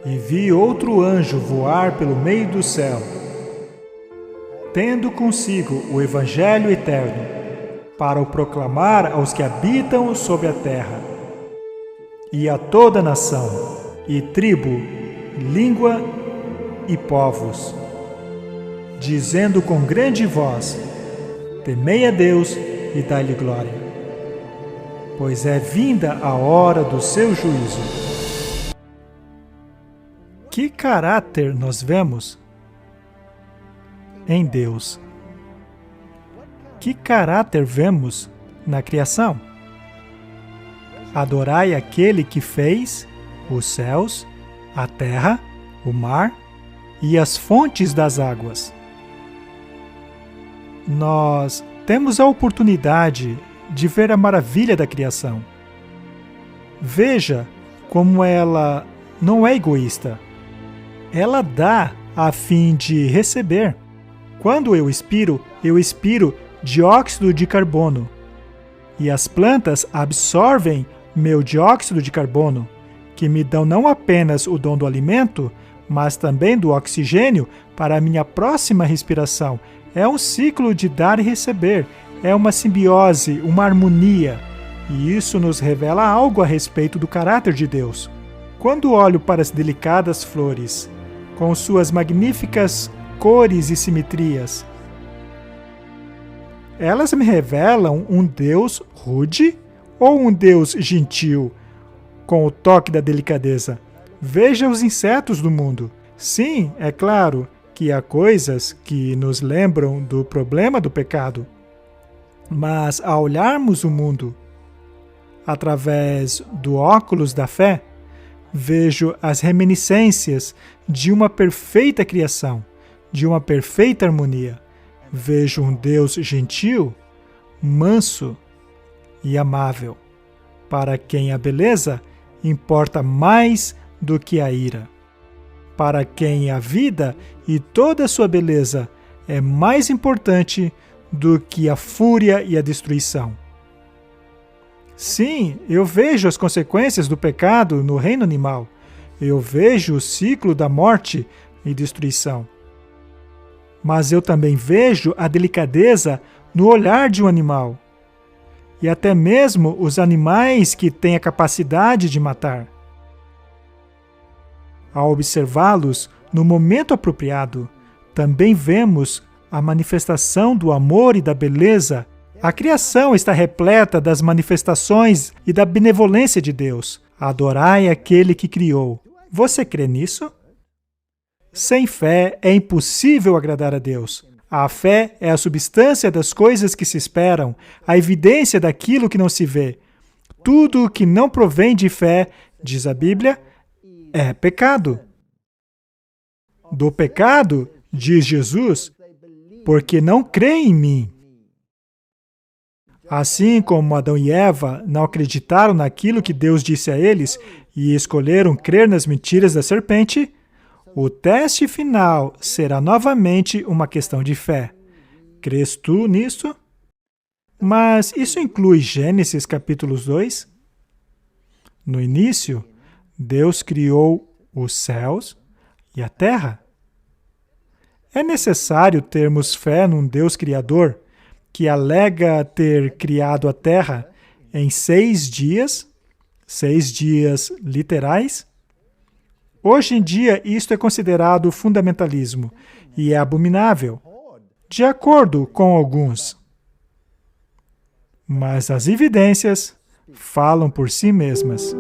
E vi outro anjo voar pelo meio do céu, tendo consigo o Evangelho eterno, para o proclamar aos que habitam sobre a terra, e a toda nação, e tribo, língua e povos, dizendo com grande voz: temei a Deus e dai-lhe glória, pois é vinda a hora do seu juízo. Que caráter nós vemos em Deus? Que caráter vemos na criação? Adorai aquele que fez os céus, a terra, o mar e as fontes das águas. Nós temos a oportunidade de ver a maravilha da criação. Veja como ela não é egoísta. Ela dá a fim de receber. Quando eu expiro dióxido de carbono. E as plantas absorvem meu dióxido de carbono, que me dão não apenas o dom do alimento, mas também do oxigênio para a minha próxima respiração. É um ciclo de dar e receber. É uma simbiose, uma harmonia. E isso nos revela algo a respeito do caráter de Deus. Quando olho para as delicadas flores, com suas magníficas cores e simetrias, elas me revelam um Deus rude ou um Deus gentil, com o toque da delicadeza? Veja os insetos do mundo. Sim, é claro que há coisas que nos lembram do problema do pecado. Mas ao olharmos o mundo através do óculos da fé, vejo as reminiscências de uma perfeita criação, de uma perfeita harmonia. Vejo um Deus gentil, manso e amável, para quem a beleza importa mais do que a ira, para quem a vida e toda a sua beleza é mais importante do que a fúria e a destruição. Sim, eu vejo as consequências do pecado no reino animal. Eu vejo o ciclo da morte e destruição. Mas eu também vejo a delicadeza no olhar de um animal. E até mesmo os animais que têm a capacidade de matar. Ao observá-los no momento apropriado, também vemos a manifestação do amor e da beleza. A criação está repleta das manifestações e da benevolência de Deus. Adorai aquele que criou. Você crê nisso? Sem fé é impossível agradar a Deus. A fé é a substância das coisas que se esperam, a evidência daquilo que não se vê. Tudo o que não provém de fé, diz a Bíblia, é pecado. Do pecado, diz Jesus, porque não creem em mim. Assim como Adão e Eva não acreditaram naquilo que Deus disse a eles e escolheram crer nas mentiras da serpente, o teste final será novamente uma questão de fé. Crês tu nisso? Mas isso inclui Gênesis capítulo 2? No início, Deus criou os céus e a terra. É necessário termos fé num Deus criador que alega ter criado a terra em 6 dias literais? Hoje em dia, isto é considerado fundamentalismo e é abominável, de acordo com alguns. Mas as evidências falam por si mesmas.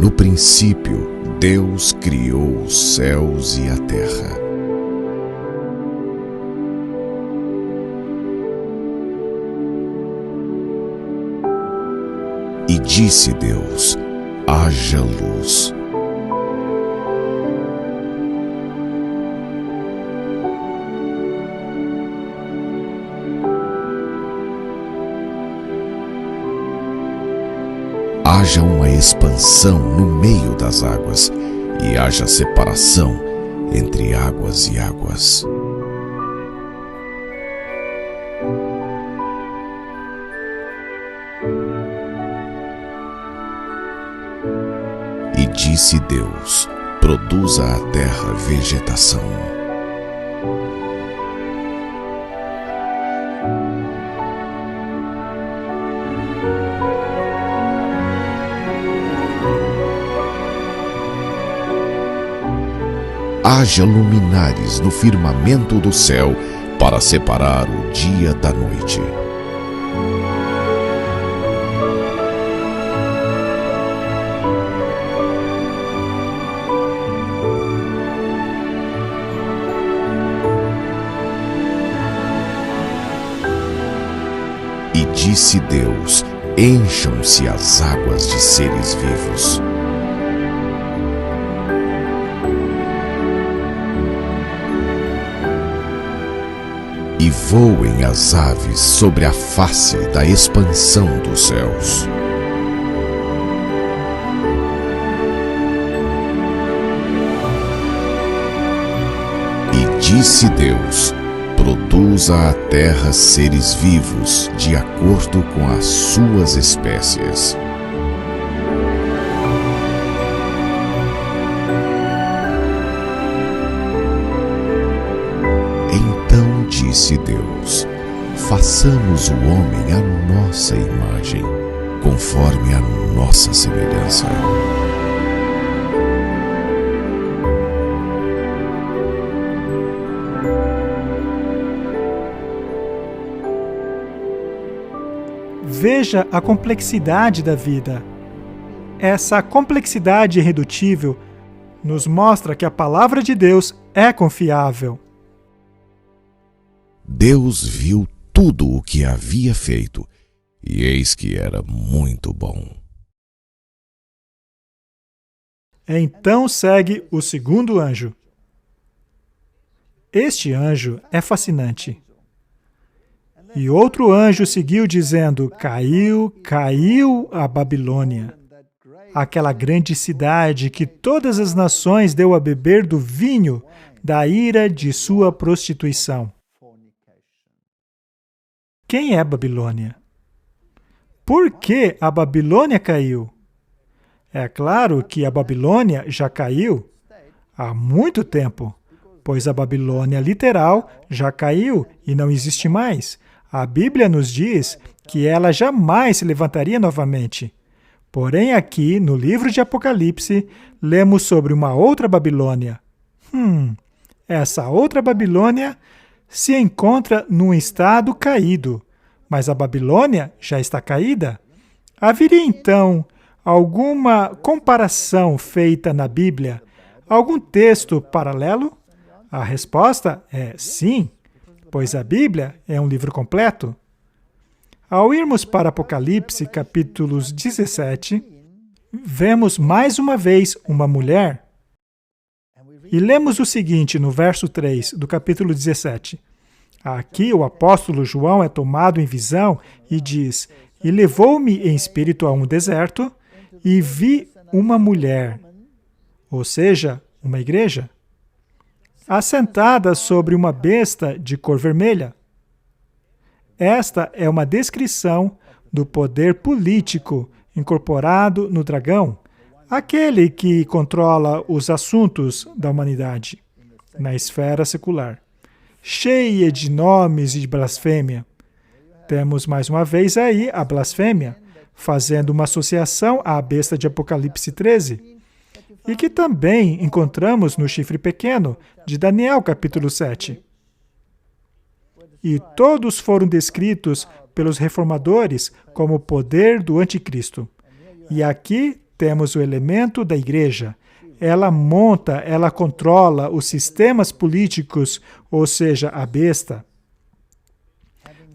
No princípio, Deus criou os céus e a terra. E disse Deus: haja luz. Haja uma expansão no meio das águas, e haja separação entre águas e águas. disse Deus: produza a terra vegetação. Haja luminares no firmamento do céu para separar o dia da noite. E disse Deus: encham-se as águas de seres vivos. E voem as aves sobre a face da expansão dos céus. E disse Deus: produza a terra seres vivos de acordo com as suas espécies. Então disse Deus: façamos o homem à nossa imagem, conforme a nossa semelhança. Veja a complexidade da vida. Essa complexidade irredutível nos mostra que a palavra de Deus é confiável. Deus viu tudo o que havia feito, e eis que era muito bom. Então segue o segundo anjo. Este anjo é fascinante. E outro anjo seguiu dizendo: caiu, caiu a Babilônia, aquela grande cidade que todas as nações deu a beber do vinho da ira de sua prostituição. Quem é Babilônia? Por que a Babilônia caiu? É claro que a Babilônia já caiu há muito tempo, pois a Babilônia literal já caiu e não existe mais. A Bíblia nos diz que ela jamais se levantaria novamente. Porém, aqui, no livro de Apocalipse, lemos sobre uma outra Babilônia. Essa outra Babilônia se encontra num estado caído, mas a Babilônia já está caída. Haveria, então, alguma comparação feita na Bíblia? Algum texto paralelo? A resposta é sim, pois a Bíblia é um livro completo. Ao irmos para Apocalipse, capítulos 17, vemos mais uma vez uma mulher. E lemos o seguinte no verso 3 do capítulo 17. Aqui o apóstolo João é tomado em visão e diz: e levou-me em espírito a um deserto e vi uma mulher, ou seja, uma igreja, assentada sobre uma besta de cor vermelha. Esta é uma descrição do poder político incorporado no dragão, aquele que controla os assuntos da humanidade na esfera secular, cheia de nomes e de blasfêmia. Temos mais uma vez aí a blasfêmia, fazendo uma associação à besta de Apocalipse 13, e que também encontramos no chifre pequeno de Daniel, capítulo 7. E todos foram descritos pelos reformadores como o poder do anticristo. E aqui temos o elemento da igreja. Ela monta, ela controla os sistemas políticos, ou seja, a besta,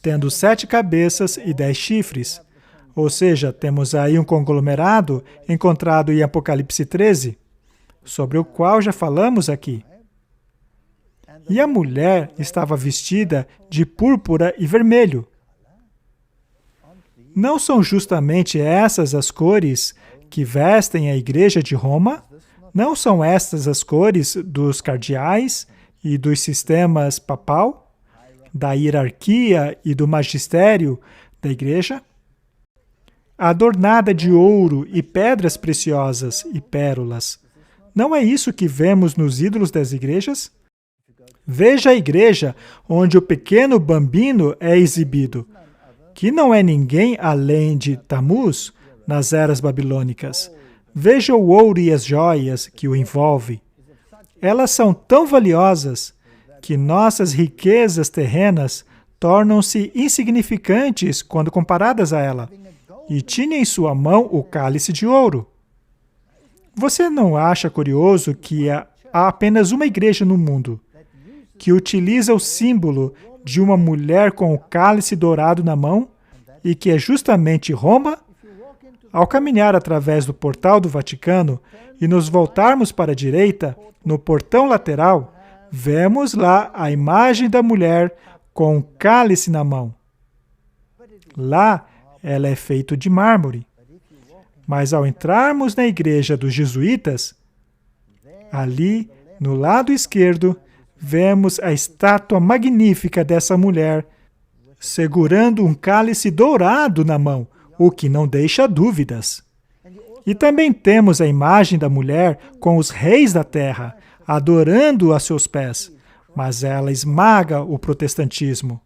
tendo 7 cabeças e 10 chifres. Ou seja, temos aí um conglomerado encontrado em Apocalipse 13, sobre o qual já falamos aqui. E a mulher estava vestida de púrpura e vermelho. Não são justamente essas as cores que vestem a igreja de Roma? Não são estas as cores dos cardeais e dos sistemas papal, da hierarquia e do magistério da igreja? adornada de ouro e pedras preciosas e pérolas. Não é isso que vemos nos ídolos das igrejas? Veja a igreja onde o pequeno bambino é exibido, que não é ninguém além de Tammuz nas eras babilônicas. Veja o ouro e as joias que o envolve. Elas são tão valiosas que nossas riquezas terrenas tornam-se insignificantes quando comparadas a ela. E tinha em sua mão o cálice de ouro. Você não acha curioso que há apenas uma igreja no mundo que utiliza o símbolo de uma mulher com o cálice dourado na mão e que é justamente Roma? Ao caminhar através do portal do Vaticano e nos voltarmos para a direita, no portão lateral, vemos lá a imagem da mulher com o cálice na mão. Lá, ela é feita de mármore. Mas ao entrarmos na igreja dos jesuítas, ali, no lado esquerdo, vemos a estátua magnífica dessa mulher segurando um cálice dourado na mão, o que não deixa dúvidas. E também temos a imagem da mulher com os reis da terra, adorando a seus pés, mas ela esmaga o protestantismo.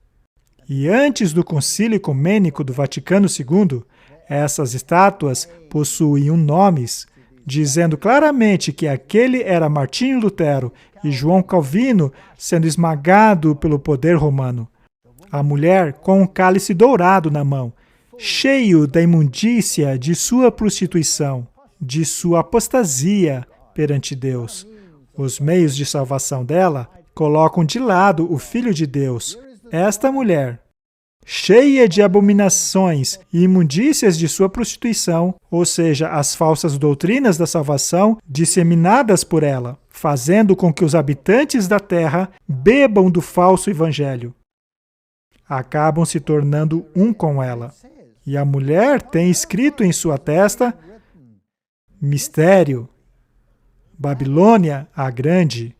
E antes do Concílio Ecumênico do Vaticano II, essas estátuas possuíam nomes, dizendo claramente que aquele era Martinho Lutero e João Calvino sendo esmagado pelo poder romano. A mulher com um cálice dourado na mão, cheio da imundícia de sua prostituição, de sua apostasia perante Deus. Os meios de salvação dela colocam de lado o Filho de Deus. Esta mulher, cheia de abominações e imundícias de sua prostituição, ou seja, as falsas doutrinas da salvação disseminadas por ela, fazendo com que os habitantes da terra bebam do falso evangelho. Acabam se tornando um com ela. E a mulher tem escrito em sua testa: mistério, Babilônia a Grande,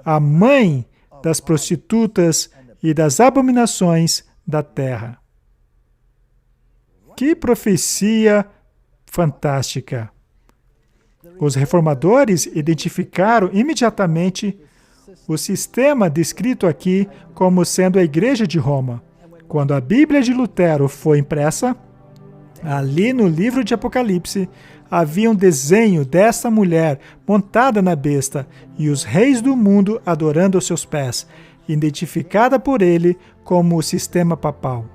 a mãe das prostitutas e das abominações da terra. Que profecia fantástica! Os reformadores identificaram imediatamente o sistema descrito aqui como sendo a Igreja de Roma. Quando a Bíblia de Lutero foi impressa, ali no livro de Apocalipse, havia um desenho dessa mulher montada na besta e os reis do mundo adorando aos seus pés, identificada por ele como o sistema papal.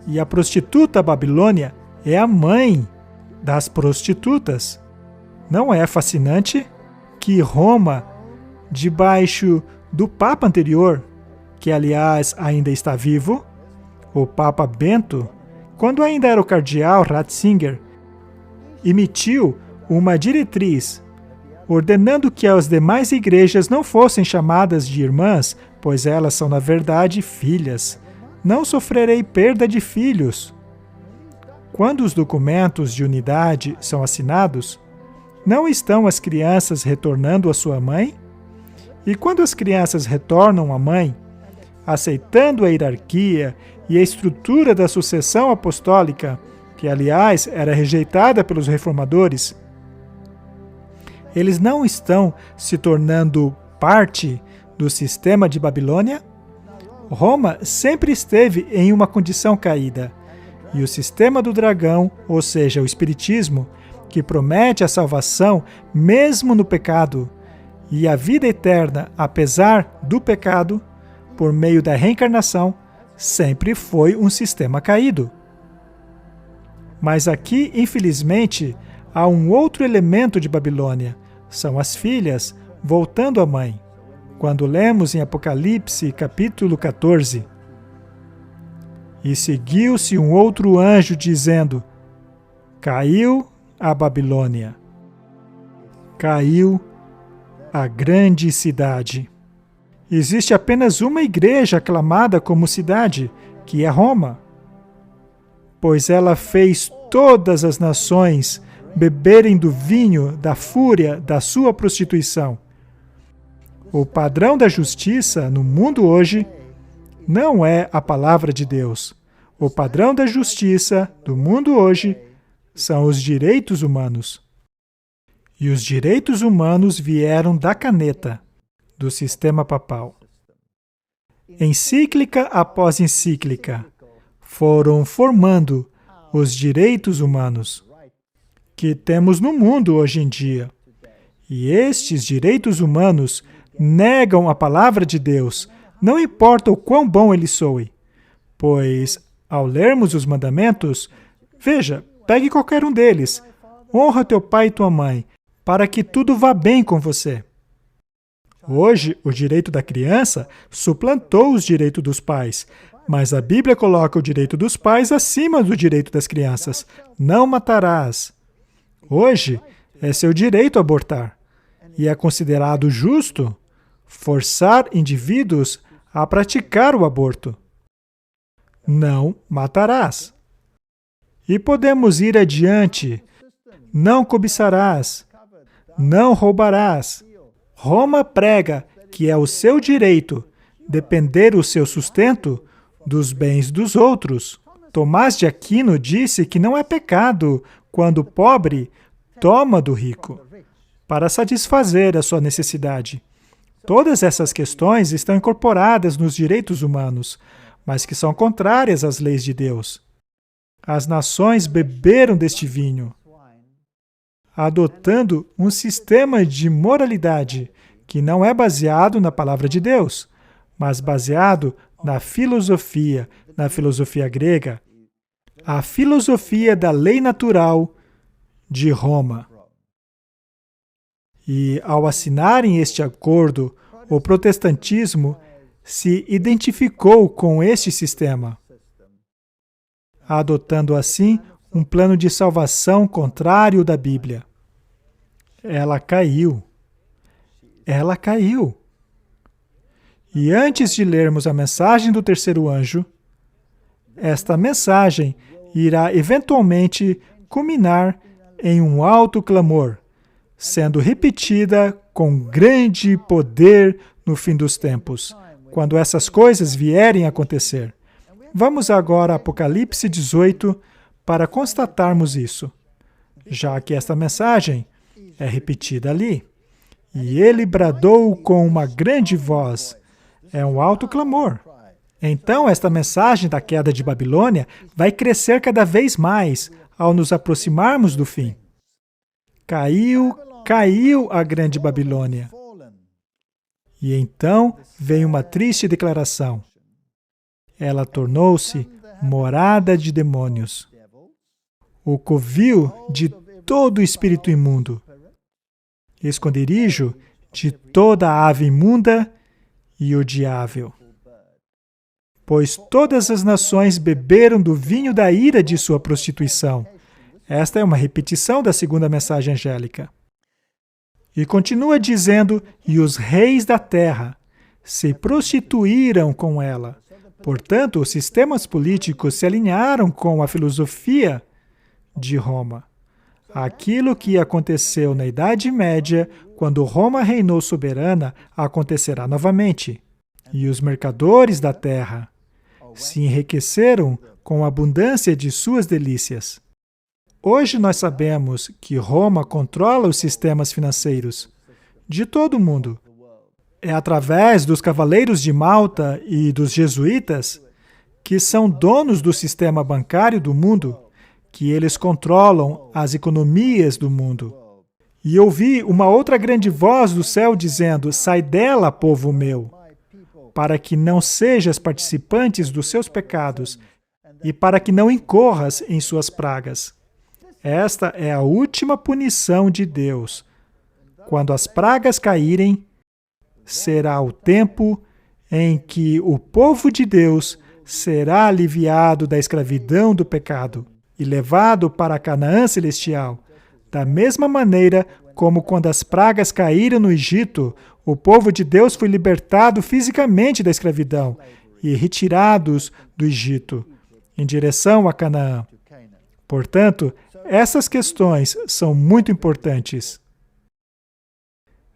E a prostituta Babilônia é a mãe das prostitutas. Não é fascinante que Roma, debaixo do Papa anterior, que aliás ainda está vivo, o Papa Bento, quando ainda era o cardeal Ratzinger, emitiu uma diretriz ordenando que as demais igrejas não fossem chamadas de irmãs, pois elas são, na verdade, filhas. Não sofrerei perda de filhos. Quando os documentos de unidade são assinados, não estão as crianças retornando à sua mãe? E quando as crianças retornam à mãe, aceitando a hierarquia e a estrutura da sucessão apostólica, que, aliás, era rejeitada pelos reformadores, eles não estão se tornando parte do sistema de Babilônia? Roma sempre esteve em uma condição caída, e o sistema do dragão, ou seja, o espiritismo, que promete a salvação mesmo no pecado e a vida eterna apesar do pecado, por meio da reencarnação, sempre foi um sistema caído. Mas aqui, infelizmente, há um outro elemento de Babilônia. São as filhas voltando à mãe. Quando lemos em Apocalipse, capítulo 14, e seguiu-se um outro anjo dizendo: caiu a Babilônia, caiu a grande cidade. Existe apenas uma igreja aclamada como cidade, que é Roma, pois ela fez todas as nações beberem do vinho da fúria da sua prostituição. O padrão da justiça no mundo hoje não é a palavra de Deus. O padrão da justiça do mundo hoje são os direitos humanos. E os direitos humanos vieram da caneta, do sistema papal. Encíclica após encíclica, foram formando os direitos humanos que temos no mundo hoje em dia. E estes direitos humanos negam a palavra de Deus, não importa o quão bom ele soe. Pois, ao lermos os mandamentos, veja, pegue qualquer um deles. Honra teu pai e tua mãe, para que tudo vá bem com você. Hoje, o direito da criança suplantou os direitos dos pais, mas a Bíblia coloca o direito dos pais acima do direito das crianças. Não matarás. Hoje, é seu direito abortar. E é considerado justo forçar indivíduos a praticar o aborto. Não matarás. E podemos ir adiante. Não cobiçarás. Não roubarás. Roma prega que é o seu direito depender o seu sustento dos bens dos outros. Tomás de Aquino disse que não é pecado quando o pobre toma do rico para satisfazer a sua necessidade. Todas essas questões estão incorporadas nos direitos humanos, mas que são contrárias às leis de Deus. As nações beberam deste vinho, adotando um sistema de moralidade que não é baseado na palavra de Deus, mas baseado na filosofia grega, a filosofia da lei natural de Roma. E, ao assinarem este acordo, o protestantismo se identificou com este sistema, adotando assim um plano de salvação contrário da Bíblia. Ela caiu. Ela caiu. E antes de lermos a mensagem do terceiro anjo, esta mensagem irá eventualmente culminar em um alto clamor, sendo repetida com grande poder no fim dos tempos, quando essas coisas vierem a acontecer. Vamos agora a Apocalipse 18 para constatarmos isso, já que esta mensagem é repetida ali. E ele bradou com uma grande voz. É um alto clamor. Então, esta mensagem da queda de Babilônia vai crescer cada vez mais ao nos aproximarmos do fim. Caiu a grande Babilônia. E então vem uma triste declaração. Ela tornou-se morada de demônios, o covil de todo espírito imundo, esconderijo de toda ave imunda e odiável. Pois todas as nações beberam do vinho da ira de sua prostituição. Esta é uma repetição da segunda mensagem angélica. E continua dizendo, e os reis da terra se prostituíram com ela. Portanto, os sistemas políticos se alinharam com a filosofia de Roma. Aquilo que aconteceu na Idade Média, quando Roma reinou soberana, acontecerá novamente. E os mercadores da terra se enriqueceram com a abundância de suas delícias. Hoje nós sabemos que Roma controla os sistemas financeiros de todo o mundo. É através dos Cavaleiros de Malta e dos Jesuítas, que são donos do sistema bancário do mundo, que eles controlam as economias do mundo. E ouvi uma outra grande voz do céu dizendo, sai dela, povo meu, para que não sejas participantes dos seus pecados e para que não incorras em suas pragas. Esta é a última punição de Deus. Quando as pragas caírem, será o tempo em que o povo de Deus será aliviado da escravidão do pecado e levado para a Canaã celestial, da mesma maneira como quando as pragas caíram no Egito, o povo de Deus foi libertado fisicamente da escravidão e retirados do Egito, em direção a Canaã. Portanto, essas questões são muito importantes.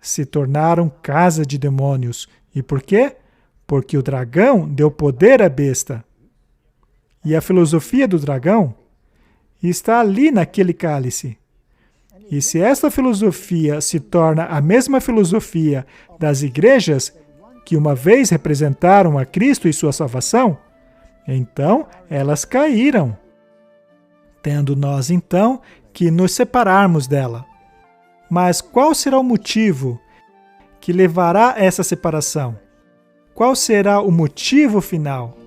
Se tornaram casa de demônios. E por quê? Porque o dragão deu poder à besta. E a filosofia do dragão está ali naquele cálice. E se esta filosofia se torna a mesma filosofia das igrejas que uma vez representaram a Cristo e sua salvação, então elas caíram, tendo nós então que nos separarmos dela. Mas qual será o motivo que levará a essa separação? Qual será o motivo final?